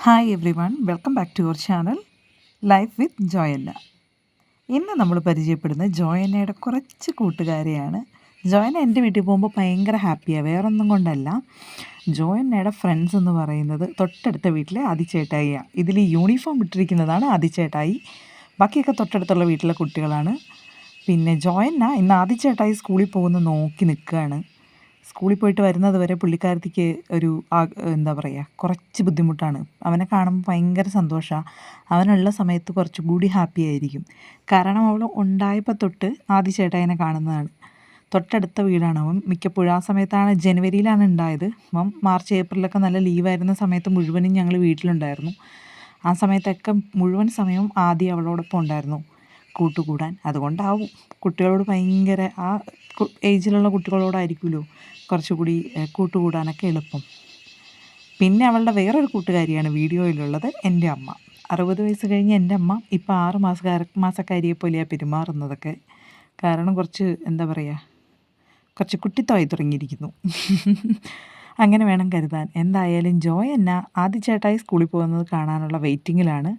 Hi everyone, welcome back to your channel life with Joanna. ഇന്ന് നമ്മൾ പരിചയപ്പെടുന്നത് ജോയന്നയുടെ കുറച്ച് കൂട്ടുകാരെയാണ്. ജോയന്ന എൻ്റെ വീട്ടിൽ പോകുമ്പോൾ ഭയങ്കര ഹാപ്പിയാണ്, വേറൊന്നും കൊണ്ടല്ല. ജോയന്നയുടെ ഫ്രണ്ട്സ് എന്ന് പറയുന്നത് തൊട്ടടുത്ത വീട്ടിലെ ആദിച്ചേട്ടായിയാണ്. ഇതിൽ യൂണിഫോം ഇട്ടിരിക്കുന്നതാണ് ആദിച്ചേട്ടായി, ബാക്കിയൊക്കെ തൊട്ടടുത്തുള്ള വീട്ടിലെ കുട്ടികളാണ്. പിന്നെ ജോയന്ന ഇന്ന് ആദിച്ചേട്ടായി സ്കൂളിൽ പോകുന്ന നോക്കി നിൽക്കുകയാണ്. സ്കൂളിൽ പോയിട്ട് വരുന്നത് വരെ പുള്ളിക്കാരത്തിക്ക് ഒരു എന്താ പറയുക, കുറച്ച് ബുദ്ധിമുട്ടാണ്. അവനെ കാണുമ്പോൾ ഭയങ്കര സന്തോഷമാണ്. അവനുള്ള സമയത്ത് കുറച്ചും കൂടി ഹാപ്പി ആയിരിക്കും. കാരണം അവൾ ഉണ്ടായപ്പോൾ തൊട്ട് ആദിച്ചേട്ടായിനെ കാണുന്നതാണ്. തൊട്ടടുത്ത വീടാണ്. അവൻ മിക്കപ്പോഴും ആ സമയത്താണ്, ജനുവരിയിലാണ് ഉണ്ടായത്. അപ്പം മാർച്ച് ഏപ്രിലൊക്കെ നല്ല ലീവായിരുന്ന സമയത്ത് മുഴുവനും ഞങ്ങൾ വീട്ടിലുണ്ടായിരുന്നു. ആ സമയത്തൊക്കെ മുഴുവൻ സമയവും ആദ്യം അവളോടൊപ്പം ഉണ്ടായിരുന്നു കൂട്ടുകൂടാൻ. അതുകൊണ്ടാവും കുട്ടികളോട് ഭയങ്കര, ആ ഏജിലുള്ള കുട്ടികളോടായിരിക്കുമല്ലോ കുറച്ചുകൂടി കൂട്ടുകൂടാനൊക്കെ എളുപ്പം. പിന്നെ അവളുടെ വേറൊരു കൂട്ടുകാരിയാണ് വീഡിയോയിലുള്ളത്, എൻ്റെ അമ്മ. 60 വയസ്സ് കഴിഞ്ഞ് എൻ്റെ അമ്മ ഇപ്പോൾ 6 മാസക്കാരിയെ പോലെയാണ് പെരുമാറുന്നതൊക്കെ. കാരണം കുറച്ച് എന്താ പറയുക, കുറച്ച് കുട്ടിത്തമായി തുടങ്ങിയിരിക്കുന്നു. അങ്ങനെ വേണം കരുതാൻ. എന്തായാലും ജോയന്ന ആദിച്ചേട്ടായി സ്കൂളിൽ പോകുന്നത് കാണാനുള്ള വെയിറ്റിങ്ങിലാണ്.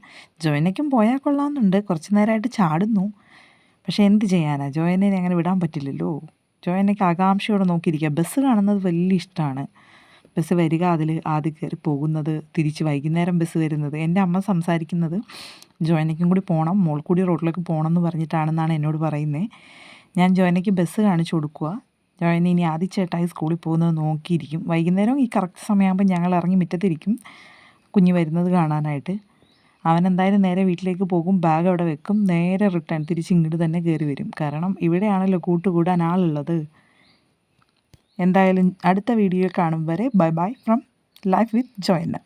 ജോയന്നയ്ക്കും പോയാൽ കൊള്ളാമെന്നുണ്ട്. കുറച്ച് നേരമായിട്ട് ചാടുന്നു. പക്ഷേ എന്ത് ചെയ്യാനാ, ജോയന്നേനെ അങ്ങനെ വിടാൻ പറ്റില്ലല്ലോ. ജോയന്നയ്ക്ക് ആകാംക്ഷയോടെ നോക്കിയിരിക്കുക. ബസ് കാണുന്നത് വലിയ ഇഷ്ടമാണ്. ബസ് വരിക, അതിൽ ആദ്യം കയറി പോകുന്നത്, തിരിച്ച് വൈകുന്നേരം ബസ് വരുന്നത്. എൻ്റെ അമ്മ സംസാരിക്കുന്നത് ജോയന്നയ്ക്കും കൂടി പോകണം, മോൾ കൂടി റോഡിലേക്ക് പോകണം എന്ന് പറഞ്ഞിട്ടാണെന്നാണ് എന്നോട് പറയുന്നത്. ഞാൻ ജോയന്നയ്ക്ക് ബസ് കാണിച്ചു കൊടുക്കുക. ജോയന്ന ഇനി ആദിച്ചേട്ടായി സ്കൂളിൽ പോകുന്നത് നോക്കിയിരിക്കും. വൈകുന്നേരം ഈ കറക്റ്റ് സമയമാകുമ്പോൾ ഞങ്ങൾ ഇറങ്ങി മുറ്റത്തിരിക്കും കുഞ്ഞ് വരുന്നത് കാണാനായിട്ട്. അവനെന്തായാലും നേരെ വീട്ടിലേക്ക് പോകും, ബാഗ് അവിടെ വെക്കും, നേരെ റിട്ടേൺ തിരിച്ച് ഇങ്ങോട്ട് തന്നെ കയറി വരും. കാരണം ഇവിടെയാണല്ലോ കൂട്ടുകൂടാൻ ആളുള്ളത്. എന്തായാലും അടുത്ത വീഡിയോ കാണും വരെ bye bye from life with ജോയന്ന.